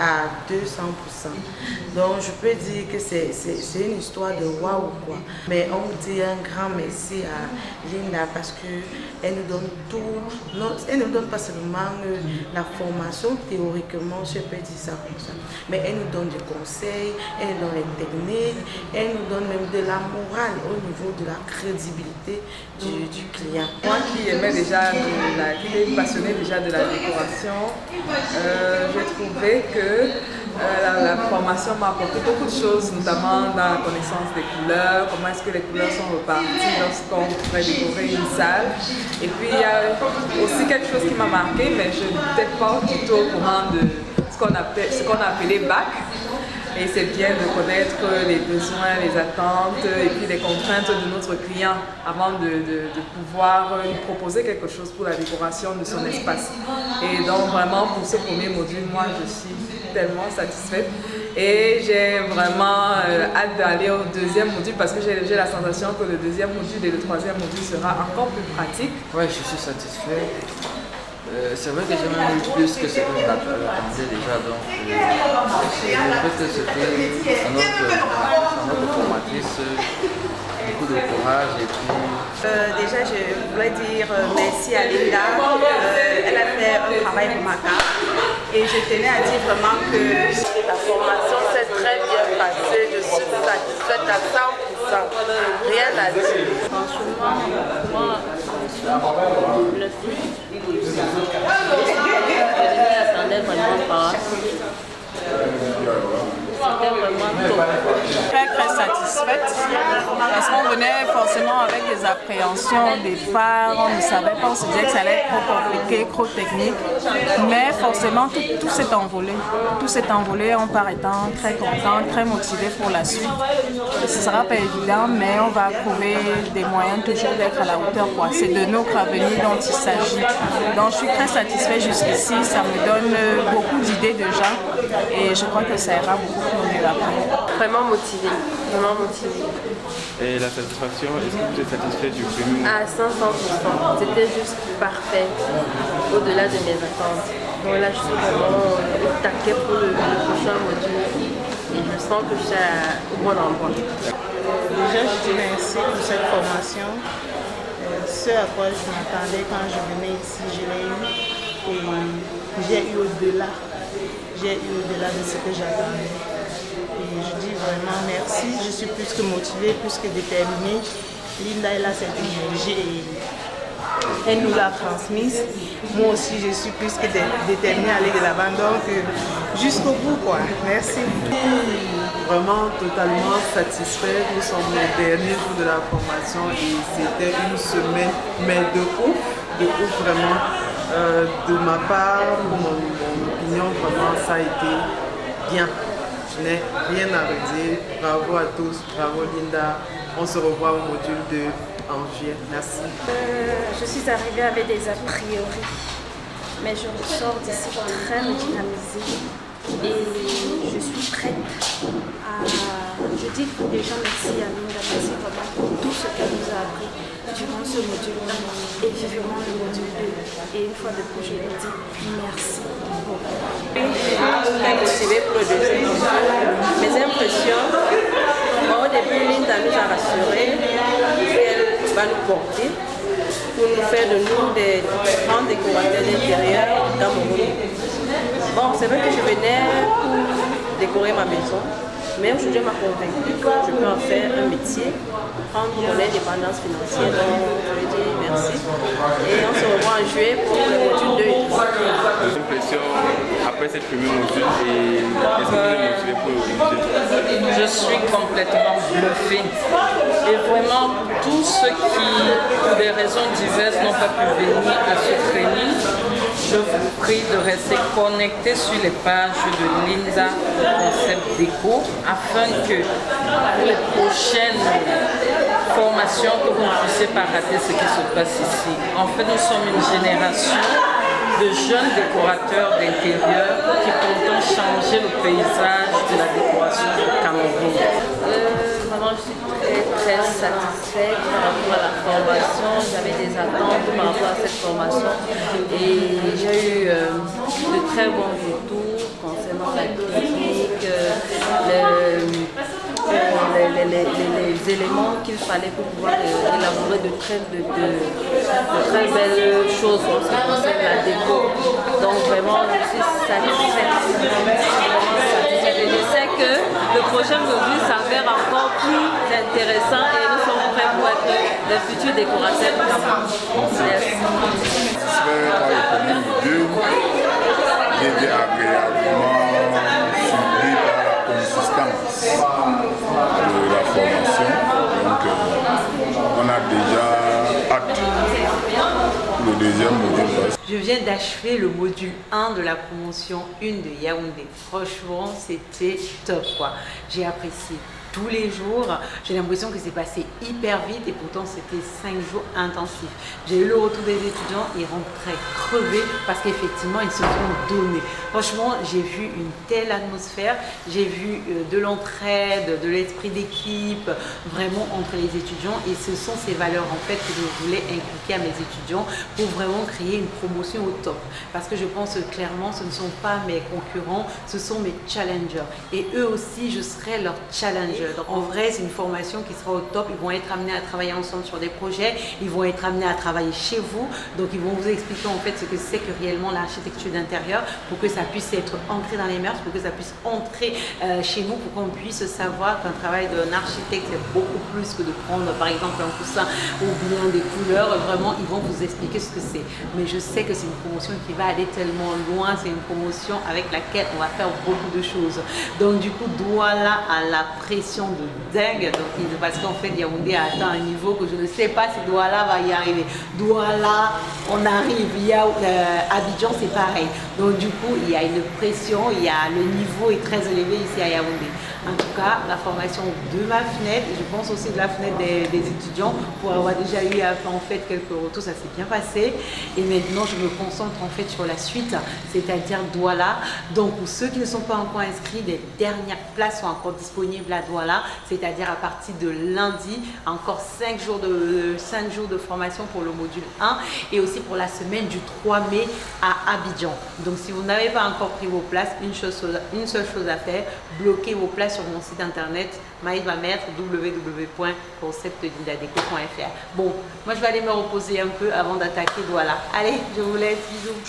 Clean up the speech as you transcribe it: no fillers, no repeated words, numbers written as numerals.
à 200%. Donc je peux dire que c'est une histoire de waouh quoi. Mais on dit un grand merci à Linda parce qu'elle nous donne tout. Non, elle ne nous donne pas seulement la formation théoriquement, je peux dire ça comme ça. Mais elle nous donne des conseils, elle nous donne les techniques, elle nous donne même de la morale au niveau de la crédibilité du client. Moi qui aimais déjà, qui était passionnée déjà de la décoration, j'ai trouvé que la formation m'a apporté beaucoup de choses, notamment dans la connaissance des couleurs, comment est-ce que les couleurs sont reparties lorsqu'on pourrait décorer une salle. Et puis il y a aussi quelque chose qui m'a marqué, mais je n'étais pas du tout au courant de ce qu'on a appelé BAC. Et c'est bien de connaître les besoins, les attentes et puis les contraintes de notre client avant de pouvoir lui proposer quelque chose pour la décoration de son espace. Et donc vraiment pour ce premier module, moi je suis tellement satisfaite et j'ai vraiment hâte d'aller au deuxième module parce que j'ai la sensation que le deuxième module et le troisième module sera encore plus pratique. Oui, je suis satisfait. C'est vrai que j'ai même eu plus que ce que je m'attendais déjà, donc je veux que c'était à notre formatrice beaucoup de courage et puis... Déjà, je voulais dire merci à Linda. Elle a fait un travail remarquable et je tenais à dire vraiment que la formation s'est très bien passée. Je suis satisfaite à 100%. Rien à dire. Franchement, moi, je suis bluffée. Je ne m'y attendais vraiment pas. C'était vraiment top. Très satisfaite parce qu'on venait forcément avec des appréhensions au départ, on ne savait pas, on se disait que ça allait être trop compliqué, trop technique, mais forcément tout s'est envolé. Tout s'est envolé, on part étant très content, très motivé pour la suite. Ce ne sera pas évident, mais on va trouver des moyens toujours d'être à la hauteur. C'est de notre avenir dont il s'agit. Donc je suis très satisfaite jusqu'ici, ça me donne beaucoup d'idées déjà et je crois que ça ira beaucoup mieux après. Vraiment motivé, vraiment motivé. Et la satisfaction, est-ce que vous êtes satisfait du premier? À 500%, c'était juste parfait, au-delà de mes attentes. Donc là, je suis vraiment au taquet pour le prochain module et je sens que je suis au bon endroit. Déjà, je dis merci pour cette formation. Ce à quoi je m'attendais quand je venais ici, je l'ai eu et j'ai eu au-delà. J'ai eu au-delà de ce que j'attendais. Et je dis vraiment merci, je suis plus que motivée, plus que déterminée. Linda, elle a cette énergie et elle nous l'a transmise. Moi aussi, je suis plus que déterminée à aller de l'avant, donc jusqu'au bout quoi. Merci. Vraiment totalement satisfait. Nous sommes les derniers jours de la formation et c'était une semaine, mais de ouf vraiment. De ma part, pour mon opinion, vraiment ça a été bien. Je n'ai rien à redire. Bravo à tous, bravo Linda. On se revoit au module 2 en juillet. Merci. Je suis arrivée avec des a priori, mais je ressors d'ici très redynamisée et je suis prête à... Je dis déjà merci à Linda, merci vraiment pour tout ce qu'elle nous a appris durant ce module 1 et vivement le module 2. Et une fois de plus, je lui dis merci beaucoup. Je suis très motivée pour le deuxième module. Mes impressions, au début, Linda nous a rassurés qu'elle va nous porter pour nous faire de nous des grands décorateurs d'intérieur dans mon groupe. Bon, c'est vrai que je venais pour décorer ma maison. Mais aujourd'hui, elle m'a convaincue que je peux en faire un métier, prendre mon indépendance financière. Donc, je lui dis merci. Et on se revoit en juillet pour le module 2 et 3. Vos impressions après cette première module et est-ce que vous êtes motivé pour le module 2? Je suis complètement bluffée. Et vraiment, tous ceux qui, pour des raisons diverses, n'ont pas pu venir à ce training, je vous prie de rester connectés sur les pages de Linda Concept Déco afin que pour les prochaines formations que vous ne puissiez pas rater ce qui se passe ici. En fait, nous sommes une génération de jeunes décorateurs d'intérieur qui comptent changer le paysage de la décoration du Cameroun. Vraiment, je suis très satisfaite par rapport à la formation. J'avais des attentes par rapport à cette formation et j'ai eu de très bons retours concernant la technique, les éléments qu'il fallait pour pouvoir élaborer de très belles choses en ce qui concerne la déco. Donc vraiment, je suis satisfaite. Et je sais que le prochain module s'avère encore plus intéressant et nous sommes prêts pour être les futurs décorateurs du Cameroun. Merci. Satisfait par le premier module, j'ai été agréablement surpris par la consistance de la formation. Donc on a déjà hâte pour le deuxième module. Je viens d'achever le module 1 de la promotion 1 de Yaoundé. Franchement, c'était top quoi. J'ai apprécié tous les jours. J'ai l'impression que c'est passé hyper vite et pourtant c'était 5 jours intensifs. J'ai eu le retour des étudiants, ils rentraient crevés parce qu'effectivement ils se sont donnés. Franchement, j'ai vu une telle atmosphère, j'ai vu de l'entraide, de l'esprit d'équipe vraiment entre les étudiants et ce sont ces valeurs en fait que je voulais inculquer à mes étudiants pour vraiment créer une promotion au top. Parce que je pense clairement ce ne sont pas mes concurrents, ce sont mes challengers et eux aussi je serai leur challenger. Donc en vrai, c'est une formation qui sera au top. Ils vont être amenés à travailler ensemble sur des projets. Ils vont être amenés à travailler chez vous. Donc ils vont vous expliquer en fait ce que c'est que réellement l'architecture d'intérieur pour que ça puisse être ancré dans les mœurs, pour que ça puisse entrer chez nous, pour qu'on puisse savoir qu'un travail d'un architecte c'est beaucoup plus que de prendre par exemple un coussin ou bien des couleurs. Vraiment, ils vont vous expliquer ce que c'est. Mais je sais que c'est une promotion qui va aller tellement loin. C'est une promotion avec laquelle on va faire beaucoup de choses. Donc du coup, Douala à la pression de dingue, donc, parce qu'en fait Yaoundé a atteint un niveau que je ne sais pas si Douala va y arriver. Douala, on arrive, Abidjan c'est pareil. Donc du coup il y a une pression, le niveau est très élevé ici à Yaoundé. En tout cas, la formation de ma fenêtre, je pense aussi de la fenêtre des étudiants, pour avoir déjà eu en fait quelques retours, ça s'est bien passé. Et maintenant, je me concentre en fait sur la suite, c'est-à-dire Douala. Donc, pour ceux qui ne sont pas encore inscrits, les dernières places sont encore disponibles à Douala, c'est-à-dire à partir de lundi, encore 5 jours de formation pour le module 1 et aussi pour la semaine du 3 mai à Abidjan. Donc, si vous n'avez pas encore pris vos places, une seule chose à faire, bloquez vos places sur mon site internet Maïd va mettre www.conceptdindadeco.fr. Bon, moi je vais aller me reposer un peu avant d'attaquer Douala. Allez, je vous laisse, bisous.